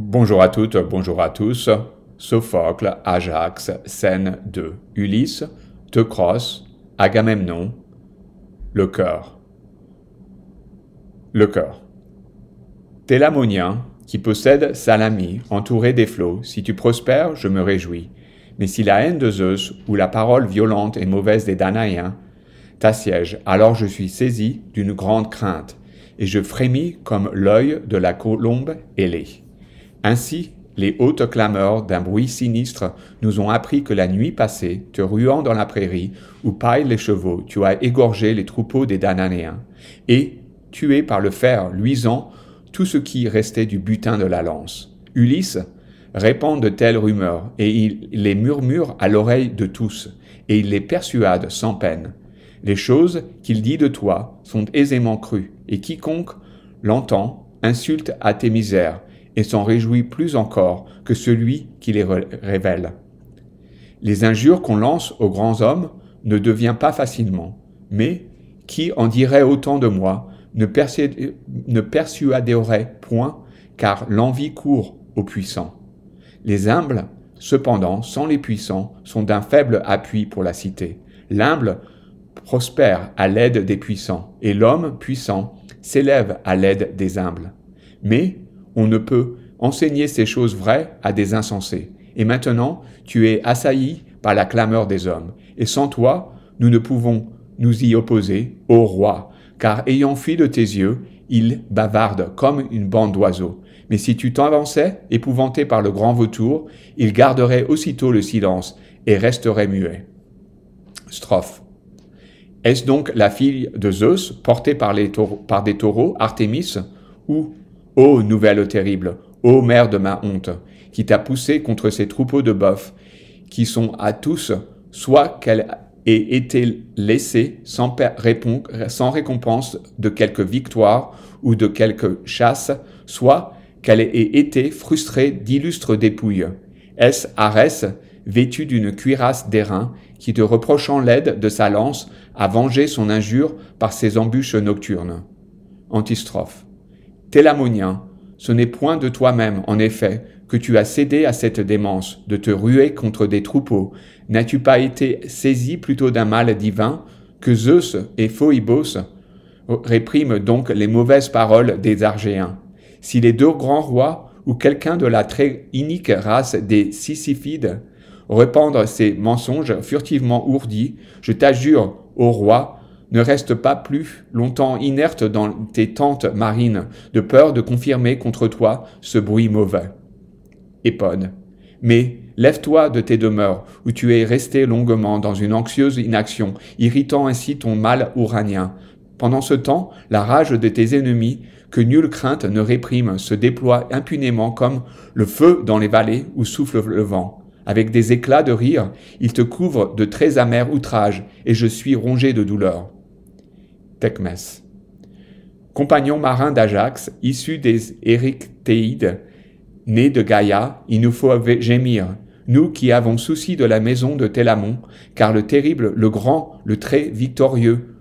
Bonjour à toutes, bonjour à tous. Sophocle, Ajax, scène 2. Ulysse, Teucros, Agamemnon, le cœur. Le cœur. Télamonien, qui possède Salamie, entouré des flots, si tu prospères, je me réjouis. Mais si la haine de Zeus, ou la parole violente et mauvaise des Danaïens, t'assiège, alors je suis saisi d'une grande crainte, et je frémis comme l'œil de la colombe ailée. Ainsi, les hautes clameurs d'un bruit sinistre nous ont appris que la nuit passée, te ruant dans la prairie, où paillent les chevaux, tu as égorgé les troupeaux des Dananéens, et, tué par le fer luisant, tout ce qui restait du butin de la lance. Ulysse répand de telles rumeurs, et il les murmure à l'oreille de tous, et il les persuade sans peine. Les choses qu'il dit de toi sont aisément crues, et quiconque l'entend insulte à tes misères, et s'en réjouit plus encore que celui qui les révèle. Les injures qu'on lance aux grands hommes ne devient pas facilement, mais qui en dirait autant de moi ne persuaderait point, car l'envie court aux puissants. Les humbles, cependant, sans les puissants, sont d'un faible appui pour la cité. L'humble prospère à l'aide des puissants, et l'homme puissant s'élève à l'aide des humbles. Mais on ne peut enseigner ces choses vraies à des insensés. Et maintenant, tu es assailli par la clameur des hommes. Et sans toi, nous ne pouvons nous y opposer, ô roi, car ayant fui de tes yeux, ils bavardent comme une bande d'oiseaux. Mais si tu t'avançais, épouvanté par le grand vautour, ils garderaient aussitôt le silence et resteraient muets. Strophe. Est-ce donc la fille de Zeus, portée par des taureaux, Artémis, ou, ô nouvelle terrible, ô mère de ma honte, qui t'a poussé contre ces troupeaux de bœufs, qui sont à tous, soit qu'elle ait été laissée sans récompense de quelque victoire ou de quelque chasse, soit qu'elle ait été frustrée d'illustres dépouilles. Est-ce Arès, vêtu d'une cuirasse d'airain, qui te reprochant l'aide de sa lance, a vengé son injure par ses embûches nocturnes? Antistrophe. Télamonien, ce n'est point de toi-même, en effet, que tu as cédé à cette démence, de te ruer contre des troupeaux. N'as-tu pas été saisi plutôt d'un mal divin, que Zeus et Phoebos répriment donc les mauvaises paroles des Argéens? Si les deux grands rois, ou quelqu'un de la très inique race des Sisyphides, répandent ces mensonges furtivement ourdis, je t'adjure, ô roi, ne reste pas plus longtemps inerte dans tes tentes marines, de peur de confirmer contre toi ce bruit mauvais. Épone. Mais lève-toi de tes demeures, où tu es resté longuement dans une anxieuse inaction, irritant ainsi ton mal uranien. Pendant ce temps, la rage de tes ennemis, que nulle crainte ne réprime, se déploie impunément comme le feu dans les vallées où souffle le vent. Avec des éclats de rire, il te couvre de très amers outrages, et je suis rongé de douleur. Tecmès. Compagnon marin d'Ajax, issu des Érictéides, né de Gaïa, il nous faut gémir, nous qui avons souci de la maison de Télamon, car le terrible, le grand, le très victorieux,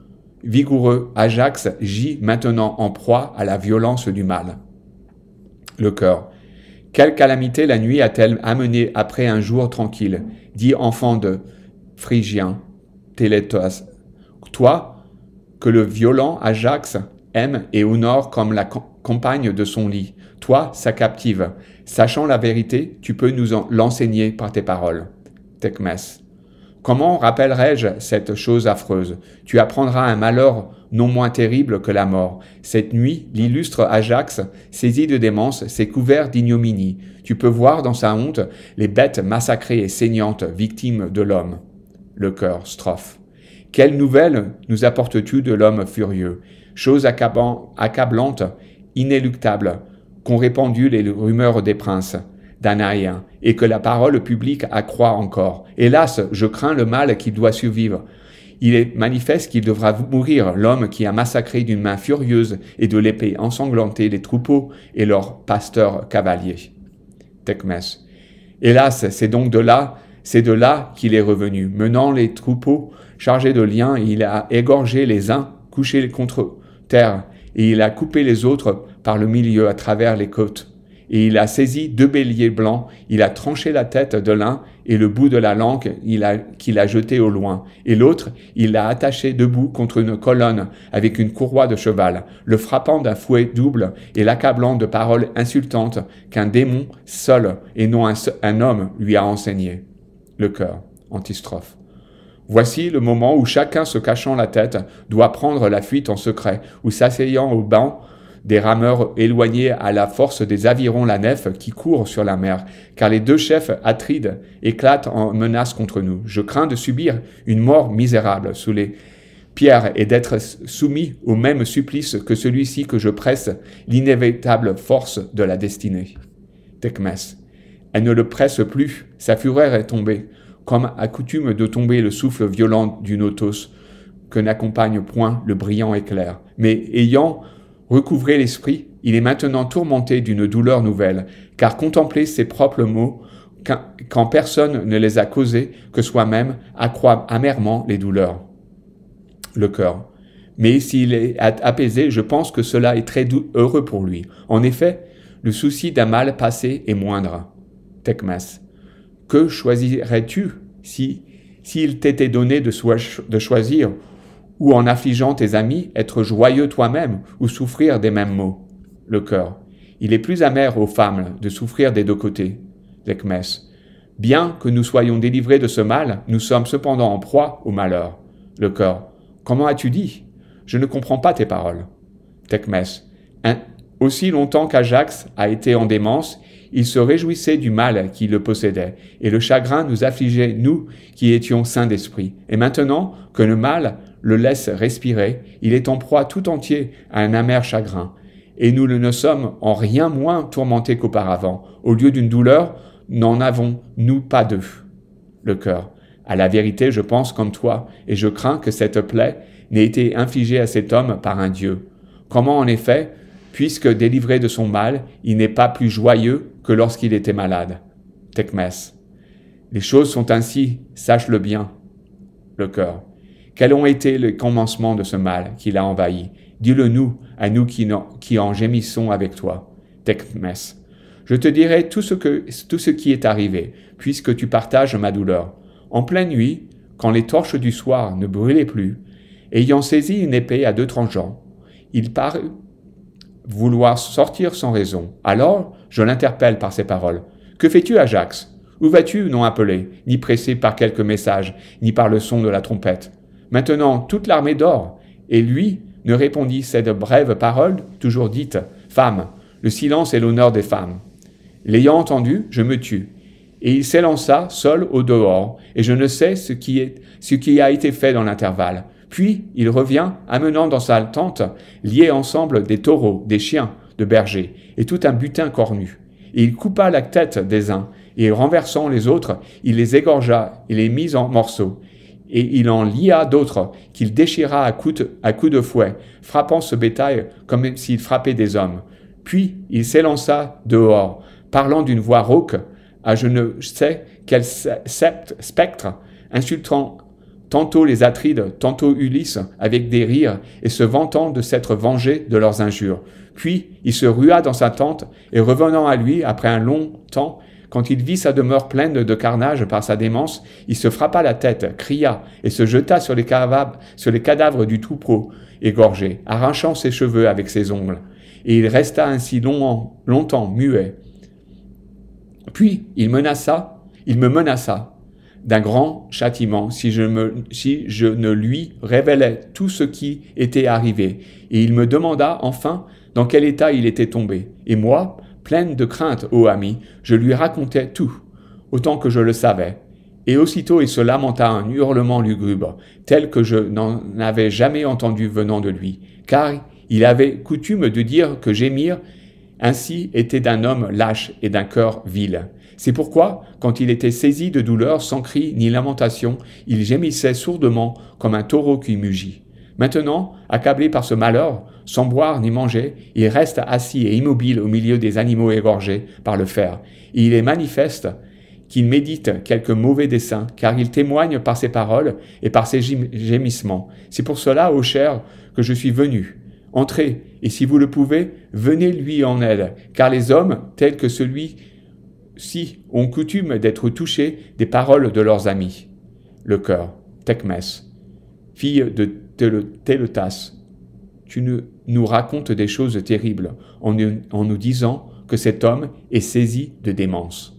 vigoureux Ajax gît maintenant en proie à la violence du mal. Le cœur. Quelle calamité la nuit a-t-elle amené après un jour tranquille, dit enfant de Phrygien, Télétos. Toi, que le violent Ajax aime et honore comme la compagne de son lit, toi, sa captive, sachant la vérité, tu peux nous l'enseigner par tes paroles. Tecmès. Comment rappellerai-je cette chose affreuse? Tu apprendras un malheur non moins terrible que la mort. Cette nuit, l'illustre Ajax, saisi de démence, s'est couvert d'ignominie. Tu peux voir dans sa honte les bêtes massacrées et saignantes, victimes de l'homme. Le cœur. Strophe. Quelle nouvelle nous apportes-tu de l'homme furieux? Chose accablante, inéluctable, qu'ont répandu les rumeurs des princes danaïens, et que la parole publique accroît encore. Hélas, je crains le mal qui doit survivre. Il est manifeste qu'il devra mourir, l'homme qui a massacré d'une main furieuse et de l'épée ensanglantée les troupeaux et leurs pasteurs cavaliers. Tecmès. Hélas, c'est de là qu'il est revenu, menant les troupeaux chargés de liens, il a égorgé les uns, couché contre terre, et il a coupé les autres par le milieu à travers les côtes. Et il a saisi 2 béliers blancs, il a tranché la tête de l'un et le bout de la langue qu'il a jeté au loin. Et l'autre, il l'a attaché debout contre une colonne avec une courroie de cheval, le frappant d'un fouet double et l'accablant de paroles insultantes qu'un démon seul et non un homme lui a enseigné. Le chœur, antistrophe. Voici le moment où chacun se cachant la tête doit prendre la fuite en secret, ou s'asseyant au banc des rameurs éloignés à la force des avirons la nef qui courent sur la mer, car les 2 chefs atrides éclatent en menace contre nous. Je crains de subir une mort misérable sous les pierres et d'être soumis au même supplice que celui-ci que je presse l'inévitable force de la destinée. Tecmès. Elle ne le presse plus, sa fureur est tombée, comme à coutume de tomber le souffle violent d'une otos, que n'accompagne point le brillant éclair. Mais ayant recouvré l'esprit, il est maintenant tourmenté d'une douleur nouvelle, car contempler ses propres maux, quand personne ne les a causés que soi-même, accroît amèrement les douleurs. Le cœur. Mais s'il est apaisé, je pense que cela est très heureux pour lui. En effet, le souci d'un mal passé est moindre. Tecmès. Que choisirais-tu s'il t'était donné de choisir, ou en affligeant tes amis, être joyeux toi-même, ou souffrir des mêmes maux? Le cœur. Il est plus amer aux femmes de souffrir des 2 côtés. Tecmès. Bien que nous soyons délivrés de ce mal, nous sommes cependant en proie au malheur. Le cœur. Comment as-tu dit? Je ne comprends pas tes paroles. Tecmès. Aussi longtemps qu'Ajax a été en démence, il se réjouissait du mal qui le possédait, et le chagrin nous affligeait, nous qui étions sains d'esprit. Et maintenant que le mal le laisse respirer, il est en proie tout entier à un amer chagrin. Et nous ne sommes en rien moins tourmentés qu'auparavant. Au lieu d'une douleur, n'en avons-nous pas 2? Le cœur. À la vérité, je pense comme toi, et je crains que cette plaie n'ait été infligée à cet homme par un Dieu. Comment en effet, puisque délivré de son mal, il n'est pas plus joyeux que lorsqu'il était malade? Tecmès. Les choses sont ainsi, sache-le bien. Le cœur. Quels ont été les commencements de ce mal qui l'a envahi? Dis-le nous, à nous qui en gémissons avec toi. Tecmès. Je te dirai tout ce qui est arrivé, puisque tu partages ma douleur. En pleine nuit, quand les torches du soir ne brûlaient plus, ayant saisi une épée à 2 tranchants, il parut vouloir sortir sans raison. Alors, je l'interpelle par ces paroles. « Que fais-tu, Ajax? Où vas-tu, non appelé, ni pressé par quelque message, ni par le son de la trompette? Maintenant, toute l'armée dort. » Et lui ne répondit cette brève parole, toujours dite. « Femme, le silence est l'honneur des femmes. » L'ayant entendu, je me tue. Et il s'élança seul au dehors, et je ne sais ce qui a été fait dans l'intervalle. Puis il revient, amenant dans sa tente, liés ensemble des taureaux, des chiens, de bergers, et tout un butin cornu. Et il coupa la tête des uns, et renversant les autres, il les égorgea et les mit en morceaux. Et il en lia d'autres, qu'il déchira à coups de fouet, frappant ce bétail comme s'il frappait des hommes. Puis il s'élança dehors, parlant d'une voix rauque, à je ne sais quel spectre, insultant tantôt les Atrides, tantôt Ulysse, avec des rires, et se vantant de s'être vengé de leurs injures. Puis il se rua dans sa tente, et revenant à lui, après un long temps, quand il vit sa demeure pleine de carnage par sa démence, il se frappa la tête, cria, et se jeta sur les cadavres du troupeau égorgé, arrachant ses cheveux avec ses ongles. Et il resta ainsi longtemps muet. Puis il me menaça d'un grand châtiment si je ne lui révélais tout ce qui était arrivé. Et il me demanda enfin dans quel état il était tombé. Et moi, pleine de crainte, ô ami, je lui racontai tout, autant que je le savais. Et aussitôt il se lamenta un hurlement lugubre, tel que je n'en avais jamais entendu venant de lui, car il avait coutume de dire que gémir ainsi était d'un homme lâche et d'un cœur vil. C'est pourquoi, quand il était saisi de douleur, sans cri ni lamentation, il gémissait sourdement comme un taureau qui mugit. Maintenant, accablé par ce malheur, sans boire ni manger, il reste assis et immobile au milieu des animaux égorgés par le fer. Et il est manifeste qu'il médite quelque mauvais dessein, car il témoigne par ses paroles et par ses gémissements. C'est pour cela, ô cher, que je suis venu. Entrez, et si vous le pouvez, venez lui en aide, car les hommes, tels que celui-ci, ont coutume d'être touchés des paroles de leurs amis. Le cœur, Thecmès, fille de Téletas, tu nous racontes des choses terribles en nous disant que cet homme est saisi de démence.